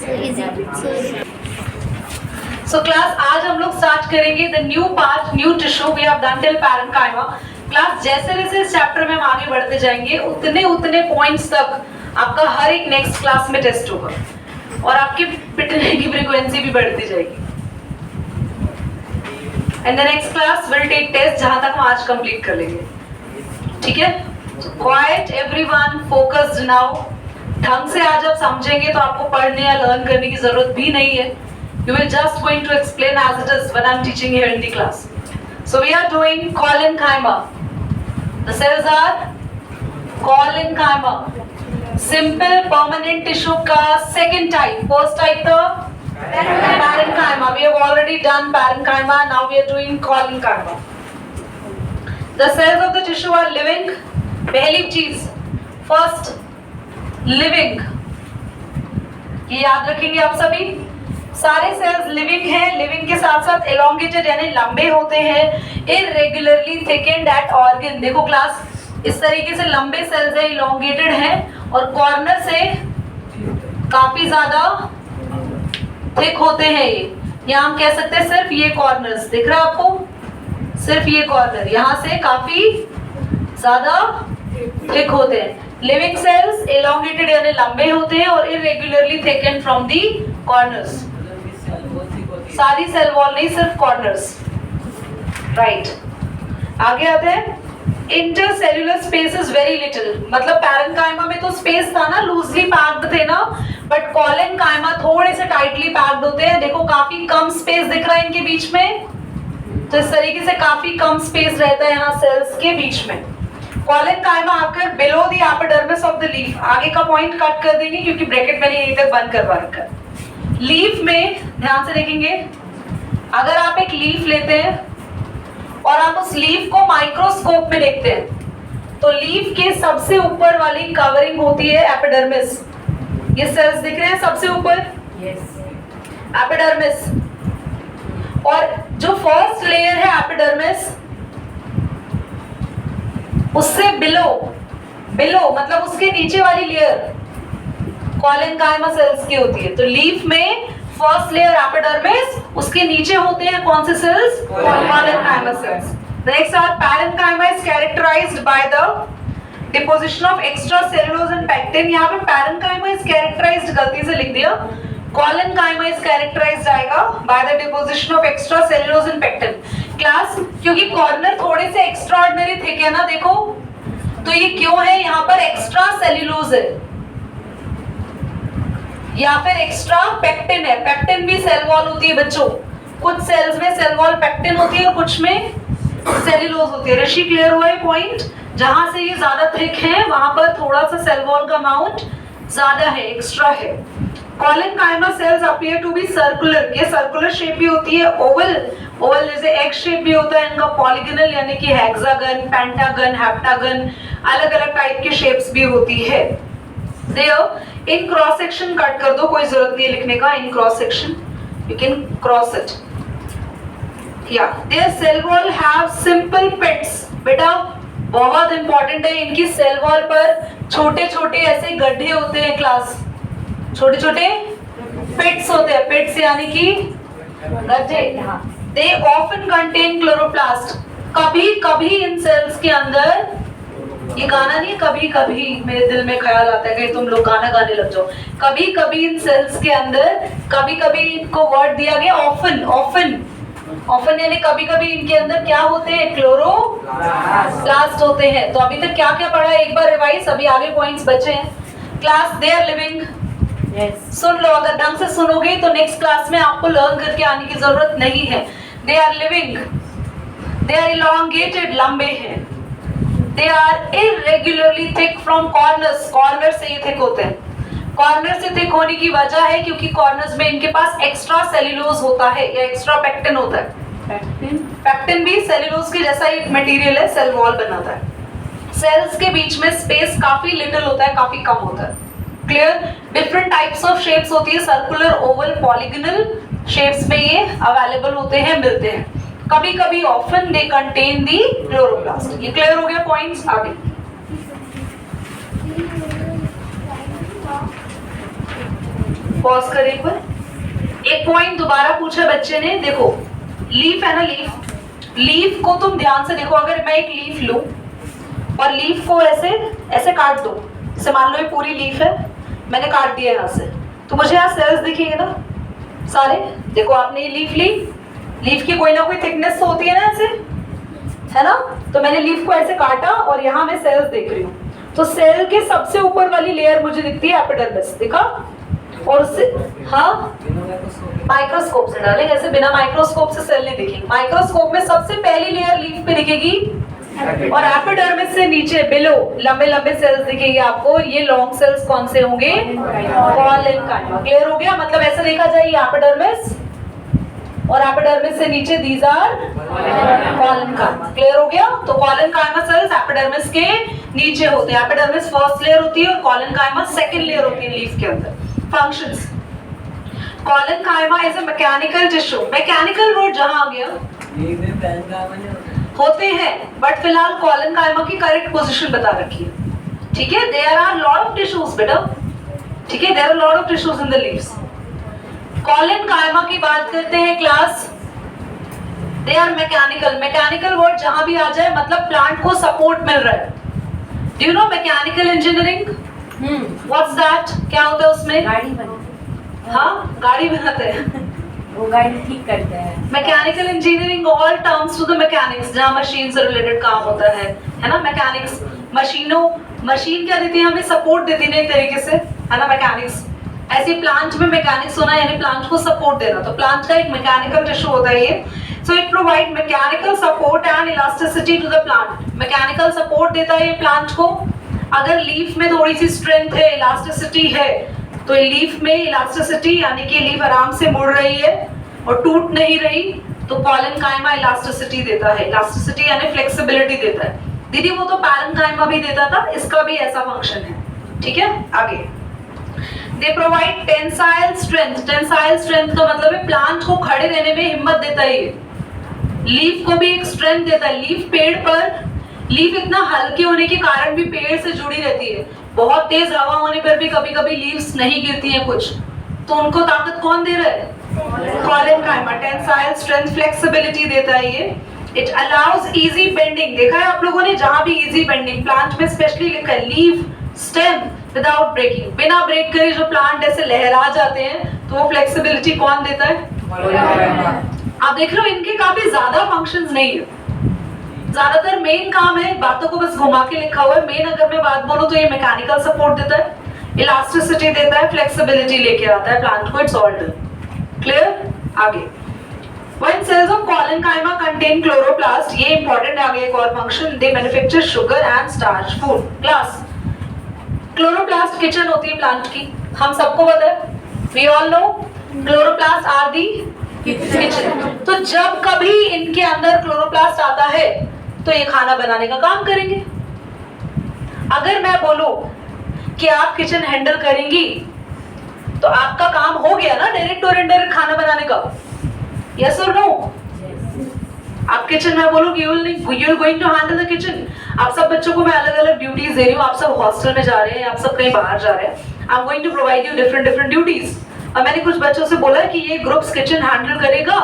So class, आज हम लोग स्टार्ट करेंगे the new part, new tissue we have done till parenchyma. Class जैसे जैसे इस चैप्टर में हम आगे बढ़ते जाएंगे उतने उतने पॉइंट्स तक आपका हर एक नेक्स्ट क्लास में टेस्ट होगा और आपकी पिटने की फ्रीक्वेंसी भी बढ़ती जाएगी। And the next class will take test जहां तक हम आज कंप्लीट कर लेंगे, ठीक है? Quiet everyone, focused now. ढंग से आज आप समझेंगे तो आपको पढ़ने या लर्न करने की जरूरत भी नहीं है। You will just going to explain as it is when I'm teaching here in the class. So we are doing collenchyma. The cells are collenchyma. Simple permanent tissue का second type. First type the parenchyma. We have already done parenchyma. Now we are doing collenchyma. The cells of the tissue are living. पहली चीज first living. ये याद रखेंगे आप सभी। सारे cells living हैं, लिविंग के साथ साथ एलोंगेटेड यानी लंबे होते हैं, इरेगुलरली थिकेंड एट ऑर्गन। देखो क्लास, इस तरीके से लंबे सेल्स है, एलोंगेटेड हैं और कॉर्नर से काफी ज्यादा थिक होते हैं ये। यहाँ हम कह सकते हैं सिर्फ ये कॉर्नर्स दिख रहा है आपको, सिर्फ ये कॉर्नर यहाँ से काफी ज्यादा थिक होते हैं। लिविंग सेल्स एलोंगेटेड यानी लंबे होते हैं और irregularly thickened from the corners. सारी सेल वॉल नहीं, सिर्फ कॉर्नर्स, राइट। आगे आते हैं। Intercellular space is very little, मतलब पैरेन्काइमा में तो स्पेस था ना, लूजली पैक्ड थे ना, बट कॉलेनकाइमा थोड़े से टाइटली पैक्ड होते हैं। देखो काफी कम स्पेस दिख रहा है इनके बीच में, तो इस तरीके से काफी कम स्पेस रहता है यहाँ सेल्स के बीच में। कॉलेनकाइमा आपका below the epidermis of the leaf. आगे का पॉइंट कट कर देंगे क्योंकि ब्रैकेट मैंने यहीं तक बंद करवा रखा है। लीफ में ध्यान से देखेंगे, अगर आप एक लीफ लेते हैं और आप उस लीफ को माइक्रोस्कोप में देखते हैं तो लीफ के सबसे ऊपर वाली कवरिंग होती है एपिडर्मिस। ये सेल्स दिख रहे हैं सबसे ऊपर, एपिडर्मिस। और जो फर्स्ट लेयर है एपिडर्मिस, उससे बिलो मतलब उसके नीचे वाली लेयर कॉलेनकाइमा सेल्स की होती है। तो लीफ में फर्स्ट लेयर एपिडर्मिस, उसके नीचे होते हैं कौन से cells? Collenchyma cells. The next are parenchyma is characterized by the deposition of extra cellulose and pectin. यहाँ पे पैरेन्काइमा इज कैरेक्टराइज्ड गलती से लिख दिया, कॉलेनकाइमा इज कैरेक्टराइज्ड आएगा by the deposition of extra cellulose and pectin. Class, क्योंकि कॉर्नर थोड़े से एक्स्ट्राऑर्डिनरी थिक है ना, देखो तो ये क्यों है? यहाँ पर एक्स्ट्रा सेल्यूलोज है या फिर एक्स्ट्रा पेक्टिन है। पेक्टिन भी सेल वॉल होती है बच्चों, कुछ सेल्स में सेल वॉल पेक्टिन होती है और कुछ में सेल्यूलोज होती है। ऋषि क्लियर हुआ है पॉइंट? जहां से ये ज्यादा थिक है वहां पर थोड़ा सा सेल वॉल का अमाउंट ज्यादा है, एक्स्ट्रा है। Collenchyma cells appear to be circular, ये सर्कुलर शेप भी होती है, ओवल जैसे एग शेप भी होता है इनका, पॉलीगोनल यानी कि हेक्सागन, पेंटागन, हेप्टागन, अलग अलग टाइप के शेप्स भी होती है। इन क्रॉस सेक्शन कट कर दो, कोई जरूरत नहीं है लिखने का। In cross section you can cross it. या their cell wall have simple pits. बेटा बहुत इंपॉर्टेंट है, इनकी सेल वॉल पर छोटे छोटे ऐसे गड्ढे होते हैं क्लास, छोटे छोटे पिट्स होते हैं। पिट्स यानी कि गड्ढे। They often contain chloroplast. कभी कभी इन सेल्स के अंदर, ये गाना नहीं, कभी कभी मेरे दिल में ख्याल आता है कि तुम लोग गाना गाने लग जाओ। कभी कभी इन सेल्स के अंदर, कभी कभी इनको वर्ड दिया गया ऑफन यानी कभी कभी इनके अंदर क्या होते हैं? क्लोरोप्लास्ट होते हैं। तो अभी तक क्या क्या पढ़ा है एक बार रिवाइज, अभी आगे पॉइंट्स बचे हैं। Class, they are living. सुन लो, अगर ढंग से सुनोगे तो नेक्स्ट क्लास में आपको लर्न करके आने की जरूरत नहीं है। They are living, they are elongated, लंबे हैं। They are irregularly thick from corners, corner से ये थिक होते हैं। कॉर्नर से थिक होने की वजह है क्योंकि कॉर्नर्स में इनके पास एक्स्ट्रा सेल्यूलोज होता है या एक्स्ट्रा पेक्टिन होता है। पेक्टिन भी सेल्यूलोज के जैसा एक मटेरियल है, सेल वॉल बनाता है। सेल्स के बीच में स्पेस काफी लिटिल होता है, काफी कम होता है। Clear? Different types of shapes होती है, सर्कुलर, ओवल, पॉलीगोनल शेप्स में ये अवेलेबल होते हैं, मिलते हैं। कभी कभी often they contain the chloroplast. ये क्लियर हो गया पॉइंट्स? आगे पॉज करें एक बार। एक पॉइंट दोबारा पूछा बच्चे ने, देखो लीफ है ना, लीफ को तुम ध्यान से देखो। अगर मैं एक लीफ लूं और लीफ को ऐसे ऐसे काट दो, जैसे मान लो ये पूरी लीफ है, मैंने काट दिया यहाँ से, तो मुझे यहाँ सेल्स दिखेंगे ना सारे। देखो आपने ये लीफ ली, लीफ की कोई ना कोई थिकनेस तो होती है ना ऐसे, है ना। तो मैंने लीफ को ऐसे काटा और यहाँ मैं सेल्स देख रही हूँ। तो सेल के सबसे ऊपर वाली लेयर मुझे दिखती है एपिडर्मिस, दिखा। और उससे हाँ माइक्रोस्कोप से डालेंगे, ऐसे बिना माइक्रोस्कोप से सेल नहीं दिखेंगे। माइक्रोस्कोप में सबसे पहली लेयर लीफ पे दिखेगी और एपिडर्मिस से नीचे बिलो लंबे लंबे सेल्स दिखेंगे आपको। ये लॉन्ग सेल्स कौन से होंगे? कॉलेनकाइमा। क्लियर हो गया? मतलब ऐसे देखा जाए ये एपिडर्मिस और एपिडर्मिस से नीचे दीज आर कॉलेनकाइमा। क्लियर हो गया? तो कॉलेनकाइमा सेल्स एपिडर्मिस के नीचे होते हैं। एपिडर्मिस फर्स्ट लेयर होती है और कॉलेनकाइमा सेकंड लेयर होती है लीफ के अंदर। Functions, collenchyma is a mechanical tissue. Mechanical word जहां आ गया होते हैं, बट फिलहाल कॉलेनकाइमा की करेक्ट पोजीशन बता रखी है। ठीक है, there are lot of tissues बेटा। ठीक है, there are lot of tissues in the leaves. Collenchyma की बात करते हैं class, they are mechanical. Mechanical word जहां भी आ जाए मतलब प्लांट को सपोर्ट मिल रहा है। Do you know mechanical engineering? What's that? क्या होता है उसमें? गाड़ी बनती। हाँ, गाड़ी बनाते हैं, वो गाड़ी ठीक करते हैं। Mechanical engineering all terms to the mechanics, जहां मशीन से रिलेटेड काम होता है ना। मैकेनिक्स मशीन क्या देती है हमें? सपोर्ट देती है एक तरीके से, है ना। मैकेनिक्स ऐसे प्लांट में मैकेनिक्स होना यानी प्लांट को सपोर्ट देना। तो प्लांट का एक मैकेनिकल टिश्यू होता है ये। So it provide mechanical support and elasticity to the plant. Mechanical support देता है ये प्लांट को। अगर लीफ में थोड़ी सी स्ट्रेंथ है, इलास्टिसिटी है, तो लीफ में इलास्टिसिटी यानी कि लीफ आराम से मुड़ रही है और टूट नहीं रही, तो कॉलेनकाइमा इलास्टिसिटी देता है। इलास्टिसिटी यानी फ्लेक्सिबिलिटी देता है। दीदी वो तो पैरेन्काइमा भी देता था, इसका भी ऐसा फंक्शन है। ठीक है, आगे they provide tensile strength. Tensile strength का मतलब है प्लांट को खड़े रहने में हिम्मत देता है ये। लीफ को भी एक स्ट्रेंथ देता है। लीफ पेड़ पर, लीफ इतना हल्के होने के कारण भी पेड़ से जुड़ी रहती है। बहुत तेज हवा होने पर भी कभी कभी लीव्स नहीं गिरती हैं कुछ, तो उनको ताकत कौन दे रहा है? कॉलेनकाइमा। टेंसाइल स्ट्रेंथ, फ्लेक्सिबिलिटी देता है ये। It allows easy bending. देखा है आप लोगों ने, जहां भी इजी बेंडिंग प्लांट में स्पेशली लिखा है लीफ स्टेम विदाउट ब्रेकिंग, बिना ब्रेक करे जो प्लांट ऐसे लहरा जाते हैं, तो वो फ्लेक्सिबिलिटी कौन देता है? आप देख रहे हो इनके काफी ज्यादा फंक्शंस नहीं है। ज्यादातर मेन काम है, बातों को बस घुमा के लिखा हुआ है। मेन अगर मैं बात बोलूं तो ये मैकेनिकल सपोर्ट देता है, इलास्टिसिटी देता है, फ्लेक्सिबिलिटी लेके आता है प्लांट को। It's all done. क्लियर? आगे When cells of Collenchyma contain chloroplast, ये इंपॉर्टेंट है। आगे एक और function, they manufacture sugar and starch food. Class, chloroplast kitchen होती है प्लांट की, हम सबको पता है। We all know chloroplast are the kitchen. तो जब कभी इनके अंदर क्लोरोप्लास्ट आता है तो ये खाना बनाने का काम करेंगे। अगर मैं बोलूं कि आप किचन हैंडल करेंगी तो आपका काम हो गया ना डायरेक्ट और इनडायरेक्ट खाना बनाने का। यस और नो? आप किचन में बोलो कि you will going to handle the kitchen. आप सब बच्चों को मैं अलग अलग ड्यूटीज दे रही हूँ। आप सब हॉस्टल में जा रहे हैं, आप सब कहीं बाहर जा रहे हैं। I am going to provide you different duties. और मैंने कुछ बच्चों से बोला कि ये ग्रुप्स किचन हैंडल करेगा,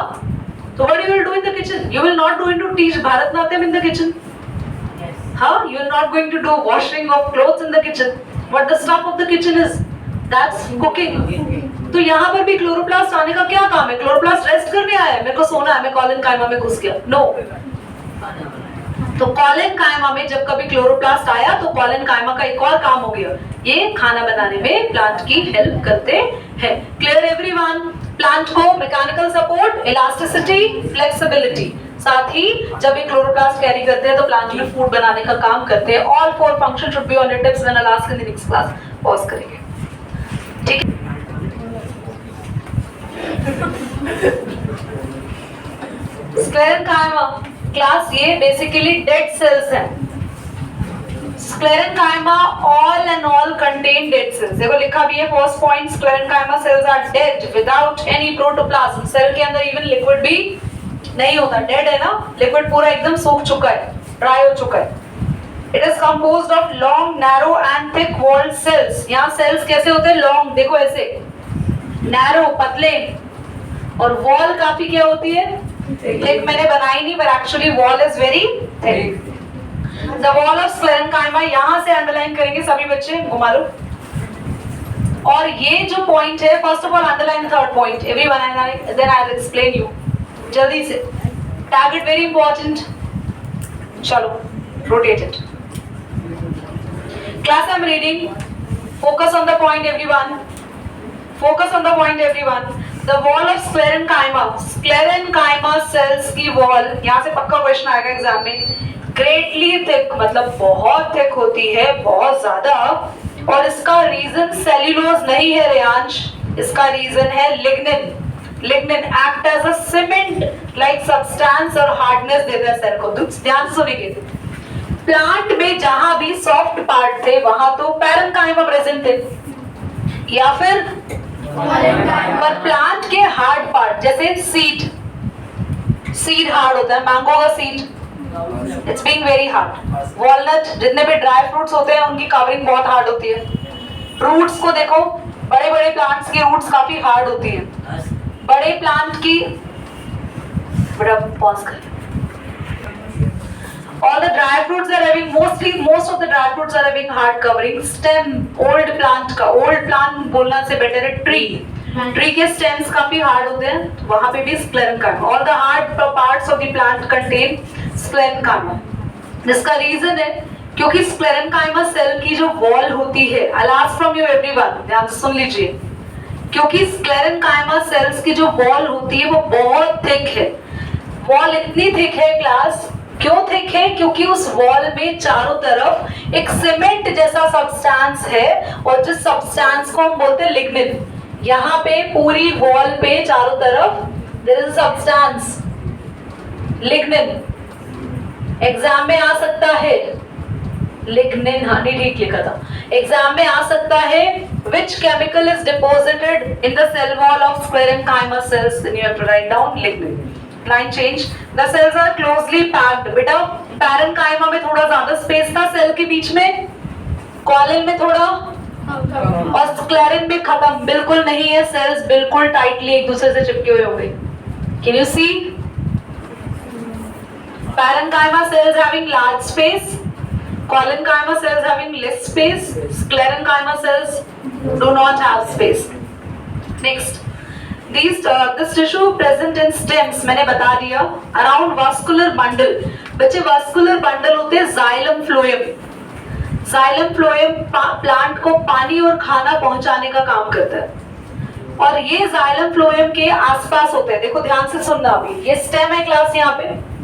तो what you will do in the kitchen? You will not going to teach Bharatanatyam in the kitchen. हाँ, you will not going to do washing of clothes in the kitchen. What the stuff of the kitchen is? That's cooking. तो यहाँ पर भी chloroplast आने का क्या काम है? क्लोरोप्लास्ट रेस्ट करने आया है, मेरे को सोना है, मैं कॉलेनकाइमा में घुस गया? नो। तो कॉलेनकाइमा में जब कभी क्लोरोप्लास्ट आया तो कॉलेनकाइमा का एक और काम हो गया, ये खाना बनाने में प्लांट की हेल्प करते हैं। Clear everyone? प्लांट को मैकेनिकल सपोर्ट, इलास्टिसिटी, फ्लेक्सिबिलिटी, साथ ही जब ये क्लोरोप्लास्ट कैरी करते हैं तो प्लांट में फूड बनाने का काम करते हैं। All four function should be on your tips when I ask in the next class. Pause करेंगे, ठीक है? स्क्लेरेनकाइमा क्लास, ये बेसिकली डेड सेल्स हैं। Sclerenchyma all and all contain dead cells. देखो लिखा भी है first point, sclerenchyma cells are dead without any protoplasm. Cell के अंदर इवन लिक्विड भी नहीं होता, डेड है ना, लिक्विड पूरा एकदम सूख चुका है, ड्राई हो चुका है। It is composed of long, narrow and thick walled cells. यहाँ सेल्स कैसे होते हैं? लॉन्ग, देखो ऐसे नैरो पतले, और वॉल काफी क्या होती है, थिक। मैंने बनाई नहीं, पर actually wall is very thick. The wall of sclerenchyma, यहां से अंडरलाइन करेंगे सभी बच्चे, घुमा लो। और ये जो पॉइंट है, first of all underline third point everyone, and then I will explain you. जल्दी से टैग इट, वेरी इंपॉर्टेंट। चलो rotate it. Class I am reading, focus on the point everyone, focus on the point everyone. The wall of sclerenchyma, sclerenchyma cells की wall, यहाँ से पक्का question आएगा exam में। Greatly thick मतलब बहुत thick होती है, बहुत ज्यादा। और इसका रीजन सेल्यूलोज नहीं है रेयांश, इसका रीजन है lignin. Lignin act as a cement like substance और हार्डनेस देता है सेल को। ध्यान सुनिए, प्लांट में जहां भी सॉफ्ट पार्ट थे वहां तो पैरेन्काइमा प्रेजेंट थे, या फिर पर प्लांट के हार्ड पार्ट जैसे सीड, सीड हार्ड होता है, मैंगो का seed it's being very hard. Walnut, जितने भी ड्राई फ्रूट्स होते हैं उनकी कवरिंग बहुत हार्ड होती है। रूट्स को देखो, बड़े बड़े प्लांट्स की रूट्स काफी हार्ड होती है। बड़े प्लांट की, बड़ा पॉज कर, all the dry fruits are having most of the dry fruits are having hard covering. Stem old plant का, old plant बोलना से better है tree, ट्री के स्टेम्स काफी हार्ड होते हैं, वहां पे भी sclerenchyma. All the hard parts of the plant contain sclerenchyma. इसका रीजन है क्योंकि स्क्लेरेन्काइमा सेल की जो वॉल होती है, I ask from you everyone, ध्यान से सुन लीजिए, क्योंकि स्क्लेरेन्काइमा सेल्स की जो वॉल होती है वो बहुत थिक है। वॉल इतनी थिक है क्लास, क्यों थिक है, क्योंकि उस वॉल में चारों तरफ एक सीमेंट जैसा सब्सटेंस है, और जिस सब्सटेंस को हम बोलते हैं लिग्निन। यहाँ पे पूरी वॉल पे चारों तरफ there is substance lignin. Exam में आ सकता है लिग्निन, हाँ नहीं ठीक लिखा था, एग्जाम में आ सकता है which chemical is deposited in the cell wall of sclerenchyma cells, then you have to write down lignin. Line change, the cells are closely packed। बेटा पैरेन्काइमा में थोड़ा ज्यादा स्पेस था सेल के बीच में, कॉलन में थोड़ा, और स्क्लेरेन में खत्म, बिल्कुल नहीं है। सेल्स बिल्कुल टाइटली एक दूसरे से चिपके हुए होंगे। Can you see parenchyma cells having large space, collenchyma cells having less space, sclerenchyma cells do not have space. Next, this tissue present in stems, मैंने बता दिया, around vascular bundle। बच्चे vascular bundle होते हैं xylem phloem। xylem phloem plant को पानी और खाना पहुंचाने का काम करता है, और ये xylem phloem के आसपास होते हैं। देखो ध्यान से सुनना, अभी ये स्टेम है क्लास, यहाँ पे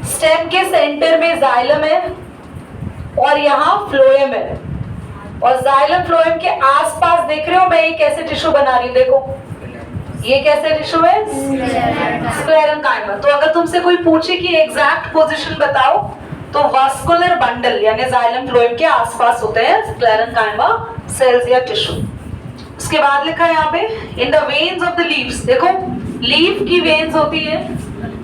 स्टेम के सेंटर में जाइलम है और यहाँ फ्लोएम है, और जाइलम फ्लोएम के आसपास देख रहे हो मैं ये कैसे टिश्यू बना रही हूँ, देखो ये कैसे टिश्यू है, स्क्लेरेन्काइमा। तो अगर तुमसे कोई पूछे कि एग्जैक्ट पोजीशन बताओ, तो वास्कुलर बंडल यानी जाइलम फ्लोएम के आसपास होते हैं स्क्लेरेन्काइमा सेल्स या टिश्यू। उसके बाद लिखा है यहाँ पे in the veins of the leaves. देखो लीफ की वेन्स होती है,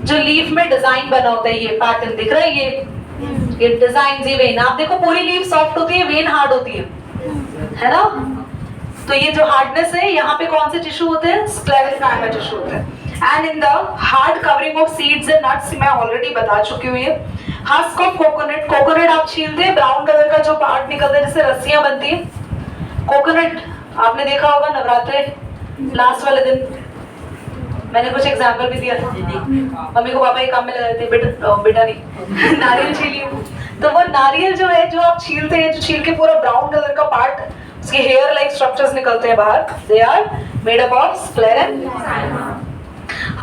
जो लीफ में डिजाइन बना होता है, ये पैटर्न दिख रहा है, ये डिजाइन, ये वेन। आप देखो पूरी लीफ सॉफ्ट होती है, वेन हार्ड होती है ना। तो ये जो हार्डनेस है, यहाँ पे कौन से टिश्यू होते हैं, स्क्लेरेन्काइमा टिश्यू होते हैं। And in the hard covering of seeds and nuts, मैं ऑलरेडी बता चुकी हूँ। ये हस्क ऑफ कोकोनट, कोकोनट आप छीलते हैं, ब्राउन कलर का जो पार्ट निकलता है जिससे रस्सियां बनती है, कोकोनट आपने देखा होगा नवरात्रे लास्ट वाले दिन, मैंने कुछ एग्जाम्पल भी दिया था। मम्मी को पापा ये काम में लगाते थे, बेटा नहीं नारियल छीलिए। तो वो नारियल जो है, जो आप छीलते हैं, जो छील के पूरा ब्राउन कलर का पार्ट, उसके हेयर लाइक स्ट्रक्चर्स निकलते हैं बाहर, they are made up of sclerenchyma.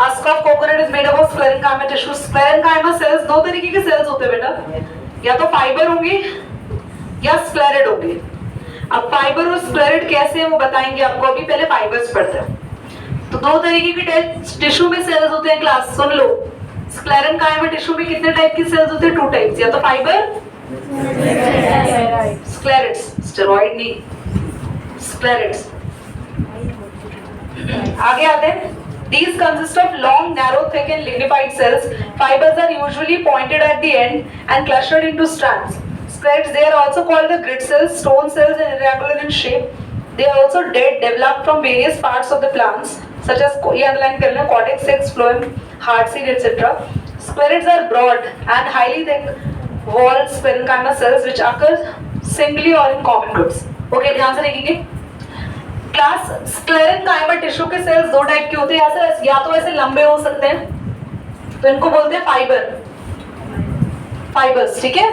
Husk of coconut is made up of sclerenchyma tissue. Sclerenchyma cells दो तरीके के सेल्स होते हैं बेटा, या तो फाइबर होंगे या स्क्लेरेड होंगे। अब फाइबर और स्क्लेरेड कैसे है वो बताएंगे आपको, अभी पहले फाइबर्स पढ़ते हैं। तो दो तरीके के टिश्यू में सेल्स होते हैं क्लास, सुन लो। स्क्लेरेन्काइमा टिश्यू में कितने टाइप की सेल्स होते हैं, 2 टाइप्स, या तो फाइबर, स्क्लेरेड्स, स्टेरॉइड नहीं, स्क्लेरेड्स। आगे आते हैं। These consist of long, narrow, thick and lignified cells. Fibers are usually pointed at the end and clustered into strands. Sclerids, they are also called the grid cells, stone cells, and irregular in shape. they are also dead, developed from various parts of the plants such as ये underline कर लें, cortex, phloem, heart seed, etc. Sclerids are broad and highly thick walled sclerenchyma cells which occur singly or in common groups. Okay, ध्यान से देखेंगे. Class sclerenchyma tissue के sales दो type के होते हैं, या तो ऐसे लंबे हो सकते हैं तो इनको बोलते हैं फाइबर्स, ठीक है,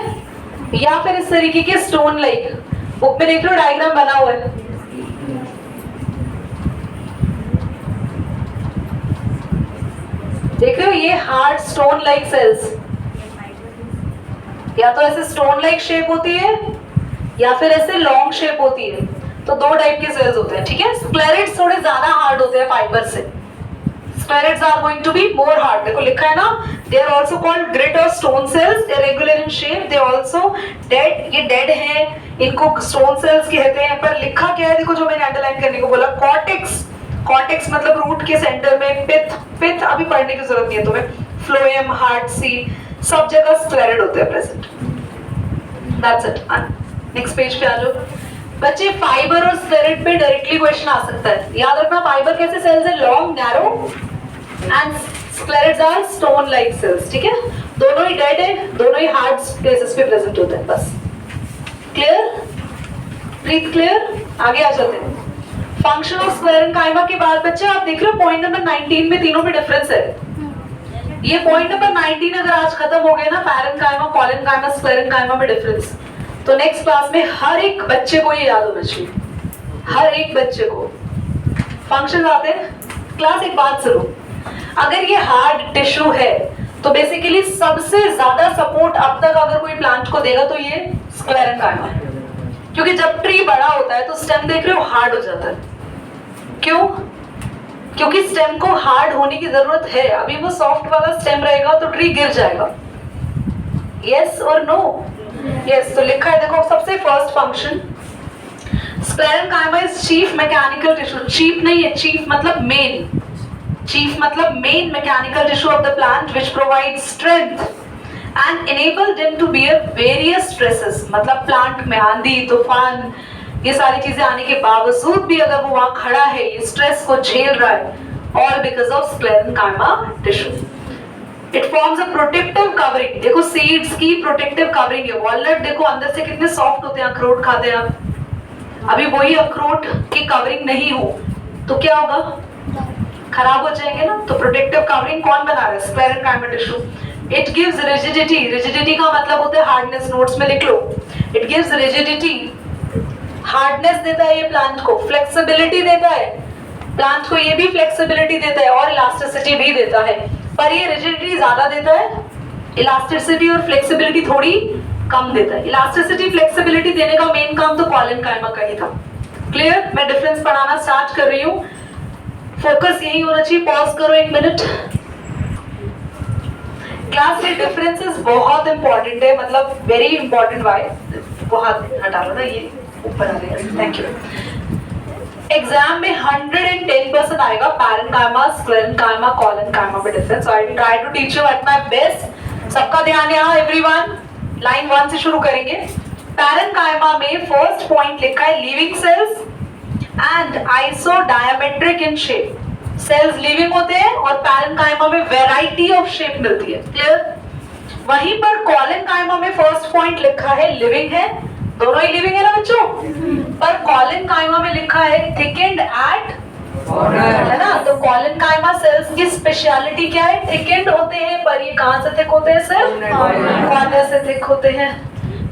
या फिर इस तरीके के स्टोन लाइक. बुक में देख लो डायग्राम बना हुआ है. देख रहे हो ये हार्ड स्टोन लाइक सेल्स, या तो ऐसे स्टोन लाइक शेप होती है या फिर ऐसे लॉन्ग शेप होती है. तो दो टाइप के सेल्स होते हैं, ठीक है. स्क्लेरिड्स थोड़े ज्यादा हार्ड होते हैं फाइबर से. Sclereids are going to be more hard. देखो लिखा है ना, they are also called grit और stone cells, irregular in shape, they also dead. ये डेड हैं, इनको स्टोन सेल्स कहते हैं. पर लिखा क्या है देखो, जो मैंने अंडरलाइन करने को बोला, कॉर्टेक्स. कॉर्टेक्स मतलब रूट के सेंटर में, पिथ अभी पढ़ने की जरूरत नहीं है तुम्हें, फ्लोएम, हार्ट सीड, सब जगह स्क्लेरिड होते हैं present. That's it. Next page पे आ जाओ बच्चे. फाइबर और स्क्लेरिड पे डायरेक्टली क्वेश्चन आ सकता है. याद रखना फाइबर कैसे सेल्स है, long, narrow, and sclereids are stone like cells, ठीक है. दोनों ही डेड है, दोनों ही हार्ड प्लेसेस पे प्रेजेंट होते हैं. बस क्लियर, प्लीज क्लियर. आगे आ जाते हैं. फंक्शन ऑफ स्क्लेरेनकाइमा के बाद बच्चे आप देख रहे हो पॉइंट नंबर 19 में तीनों में डिफरेंस है. ये पॉइंट नंबर 19 अगर आज खत्म हो गया ना, पैरेनकाइमा, कॉलेनकाइमा, स्क्लेरेनकाइमा में डिफरेंस, तो नेक्स्ट क्लास में हर एक बच्चे को ये याद होना चाहिए, हर एक बच्चे को. फंक्शन आते हैं. क्लास एक बात सुनो, अगर ये हार्ड टिश्यू है तो बेसिकली सबसे ज्यादा सपोर्ट अब तक अगर कोई प्लांट को देगा तो ये स्क्लेरेनकाइमा है. क्योंकि जब ट्री बड़ा होता है तो स्टेम देख रहे हो हार्ड हो जाता है. क्यों? क्योंकि स्टेम को हार्ड होने की जरूरत है. अभी वो सॉफ्ट वाला स्टेम रहेगा तो ट्री गिर जाएगा. यस और नो? यस. तो लिखा है देखो, सबसे first function, sclerenchyma is chief mechanical tissue. Chief नहीं है, चीफ मतलब मेन. चीफ मतलब main mechanical tissue of the plant which provide strength and enable them to bear various stresses. मतलब प्लांट में आंधी, तूफान, ये सारी चीजें आने के बावजूद भी अगर वो वहां खड़ा है, ये स्ट्रेस को झेल रहा है, all because of sclerenchyma tissue. It forms a protective covering. देखो सीड्स की प्रोटेक्टिव कवरिंग है. वॉलनट देखो अंदर से कितने सॉफ्ट होते हैं, अखरोट खाते हैं आप. अभी वही अखरोट की कवरिंग नहीं हो तो क्या होगा, खराब हो जाएंगे ना. तो प्रोटेक्टिव कवरिंग कौन बना रहा है, sclerenchyma tissue. It gives rigidity. Rigidity का मतलब होता है हार्डनेस. नोट्स में लिख लो. It gives rigidity. हार्डनेस देता है ये प्लांट को, फ्लेक्सिबिलिटी देता है प्लांट को, ये भी फ्लेक्सिबिलिटी देता है और इलास्टिसिटी भी देता है. पर ये रिजिडिटी ज्यादा देता है, इलास्टिसिटी और फ्लेक्सिबिलिटी थोड़ी कम देता है. इलास्टिसिटी फ्लेक्सिबिलिटी देने का मेन काम तो कॉलेनकाइमा का ही था. क्लियर? मैं डिफरेंस पढ़ाना स्टार्ट कर रही हूँ. फोकस यही होना चाहिए. पॉज करो 1 मिनट. क्लास में डिफरेंसेस बहुत इंपॉर्टेंट है, मतलब वेरी इंपॉर्टेंट. वाई वो हाथ हटा लो ना, ये ऊपर आ गया. Thank you. एग्जाम में 110% आएगा पैरेनकाइमा, स्क्लेरेनकाइमा, कॉलेनकाइमा में difference. I will try to teach you at my best. सबका ध्यान यहाँ एवरीवन. लाइन 1 से शुरू करेंगे. पैरेनकाइमा में फर्स्ट पॉइंट लिखा है living cells and isodiametric in shape. Cells living होते हैं और पैरेनकाइमा में वैरायटी ऑफ शेप मिलती है. क्लियर? वहीं पर कॉलेनकाइमा में फर्स्ट पॉइंट लिखा है लिविंग है, दोनों ही लिविंग है ना बच्चों. पर कॉलेनकाइमा में लिखा है थिकेंड एट कॉर्नर, है ना. तो कॉलेनकाइमा सेल्स की स्पेशलिटी क्या है, थिकेंड होते हैं. पर ये कहां से थिक होते हैं, सिर्फ कॉर्नर से थिक होते हैं.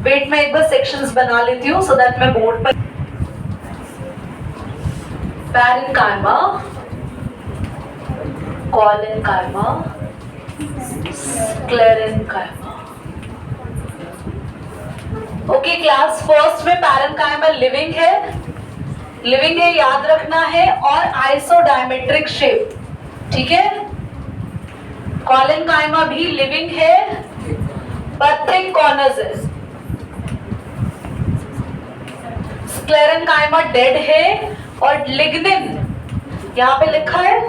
वेट में एक बार सेक्शंस बना लेती हूँ सो दैट मैं बोर्ड पर. Parenchyma, collenchyma, sclerenchyma. Okay class, first में पैरेनकाइमा लिविंग है याद रखना है, और आइसोडायमेट्रिक शेप. ठीक है. कॉलेनकाइमा भी लिविंग है पर थिक कॉर्नर्स है. स्क्लेरेनकाइमा डेड है और लिग्निन यहाँ पे लिखा है.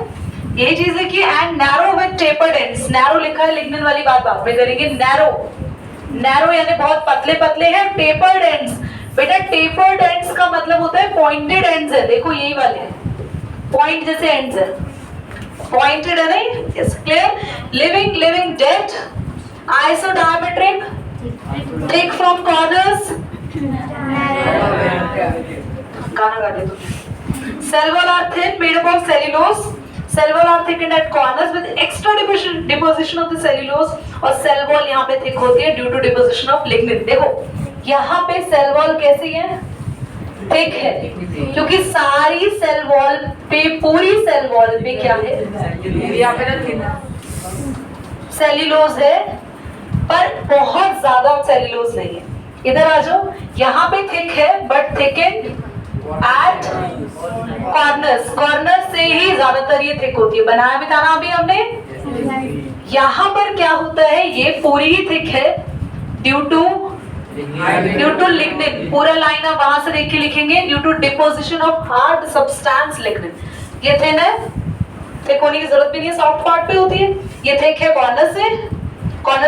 यही चीज है कि and narrow with tapered ends. Narrow लिखा है, लिग्निन वाली बात में करेंगे. नैरो यानी बहुत पतले हैं. टेपर्ड एंड्स, बेटा टेपर्ड एंड्स का मतलब होता है पॉइंटेड एंड्स है, देखो यही वाले पॉइंट जैसे एंड्स है, पॉइंटेड है नहीं, yes clear. Living dead, isodiametric, thick from corners, गाना गा दे तू। Cell wall are thin made up of cellulose, cell wall are thick at corners with extra deposition of the cellulose, और cell wall यहाँ पे thick होती है due to deposition of lignin. देखो यहाँ पे सेल वॉल कैसी है, थिक है, क्योंकि सारी सेल वॉल पे, पूरी सेल वॉल पे क्या है, सेल्यूलोज है, पर बहुत ज्यादा सेल्यूलोज नहीं है। इधर आ जाओ, यहाँ पे थिक है but thick at corners, corner से ही ज्यादातर ये थिक होती है, बनाया बिताना अभी हमने। यहाँ पर क्या होता है, ये पूरी ही थिक है ड्यू टू लिग्निन, पूरा लाइन आप वहां से देख के लिखेंगे, due to deposition of hard substance lignin. ये थिन है, थिक होने की जरूरत भी नहीं है, सॉफ्ट पार्ट पे होती है। ये थिक है कॉर्नर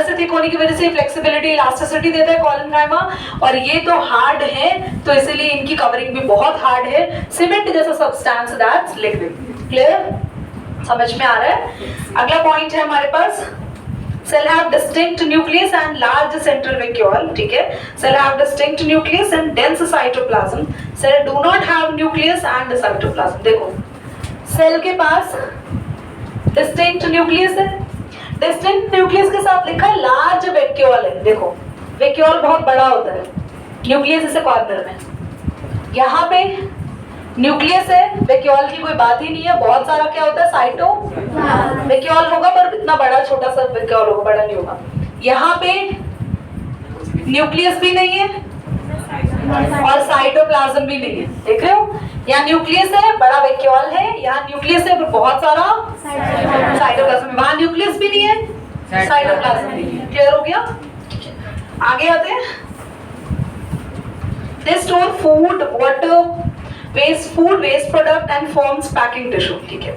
से थिक होने की वजह से फ्लेक्सिबिलिटी, इलास्टिसिटी देता है कॉलनकाइमा, और ये तो हार्ड है तो इसलिए इनकी कवरिंग भी बहुत हार्ड है, सीमेंट जैसा सब्सटेंस दैट्स लिग्निन। क्लियर, समझ में आ रहा है। अगला पॉइंट है हमारे पास, cell have distinct nucleus and large central vacuole, ठीक है। Cell have distinct nucleus and dense cytoplasm, cell do not have nucleus and cytoplasm. देखो सेल के पास डिस्टिंक्ट न्यूक्लियस है, डिस्टिंक्ट न्यूक्लियस के साथ लिखा है लार्ज वैक्यूल है। देखो वैक्यूल बहुत बड़ा होता है, न्यूक्लियस इसे कॉर्नर में, यहाँ पे न्यूक्लियस है, वैक्यूल की कोई बात ही नहीं है। बहुत सारा क्या होता है, साइटो वैक्यूल होगा, पर इतना बड़ा छोटा सा वैक्यूल होगा, बड़ा नहीं होगा। यहाँ पे न्यूक्लियस भी नहीं है और साइटोप्लाज्म भी नहीं है, देख रहे हो। यहाँ न्यूक्लियस है, बड़ा वैक्यूल है, यहाँ न्यूक्लियस है, बहुत सारा साइटोप्लाज्म, वहां न्यूक्लियस भी नहीं है, साइटोप्लाज्म भी नहीं है। क्लियर हो गया, आगे आते हैं। They store food, water, food waste product and forms packing tissue, ठीक है।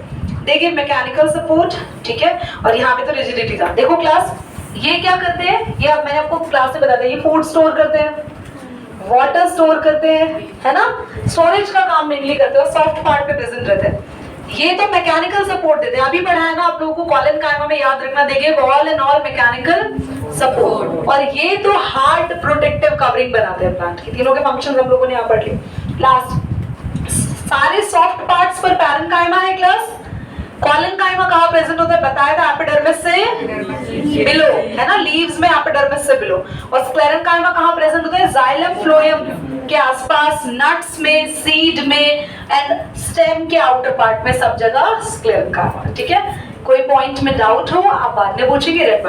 देखिए मैकेनिकल सपोर्ट, ठीक है, और यहाँ पे तो रिजिडिटी था। देखो क्लास, ये क्या करते हैं, ये अब मैंने आपको क्लास में बता दिया, ये फूड स्टोर करते हैं, वाटर स्टोर करते हैं, है ना, स्टोरेज का काम मेनली करते हैं, सॉफ्ट पार्ट पे प्रेजेंट रहते हैं। ये तो मैकेनिकल सपोर्ट देते हैं, अभी पढ़ाया ना आप लोगों को कॉलनकाइमा में, याद रखना, देखिए wall and all mechanical support, और ये तो हार्ड प्रोटेक्टिव कवरिंग बनाते हैं प्लांट की। तीनों के फंक्शंस हम लोगों ने यहाँ पढ़ लिए। लास्ट, सारे सॉफ्ट पार्ट्स पर पैरेन्काइमा है क्लास। कॉलनकाइमा कहाँ प्रेजेंट होता है, बताया था एपिडर्मिस से बिलो, है ना, लीव्स में एपिडर्मिस से बिलो। और स्क्लेरेन्काइमा कहाँ प्रेजेंट होता है, जाइलम फ्लोएम के आसपास, नट्स में, सीड में एंड स्टेम के आउटर पार्ट में, सब जगह स्क्लेरेन्काइमा, ठीक है। कोई पॉइंट में डाउट हो आप बाद में पूछेंगे, रेड